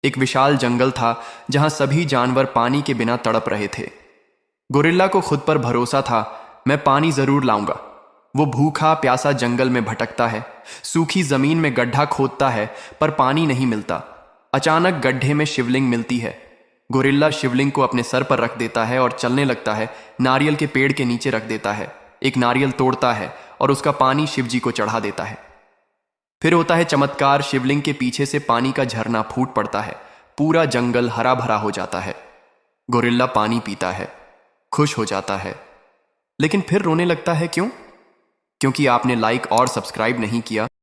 एक विशाल जंगल था जहां सभी जानवर पानी के बिना तड़प रहे थे। गोरिल्ला को खुद पर भरोसा था, मैं पानी जरूर लाऊंगा। वो भूखा प्यासा जंगल में भटकता है, सूखी जमीन में गड्ढा खोदता है, पर पानी नहीं मिलता। अचानक गड्ढे में शिवलिंग मिलती है। गोरिल्ला शिवलिंग को अपने सर पर रख देता है और चलने लगता है। नारियल के पेड़ के नीचे रख देता है, एक नारियल तोड़ता है और उसका पानी शिवजी को चढ़ा देता है। फिर होता है चमत्कार, शिवलिंग के पीछे से पानी का झरना फूट पड़ता है। पूरा जंगल हरा भरा हो जाता है। गोरिल्ला पानी पीता है, खुश हो जाता है, लेकिन फिर रोने लगता है। क्यों? क्योंकि आपने लाइक और सब्सक्राइब नहीं किया।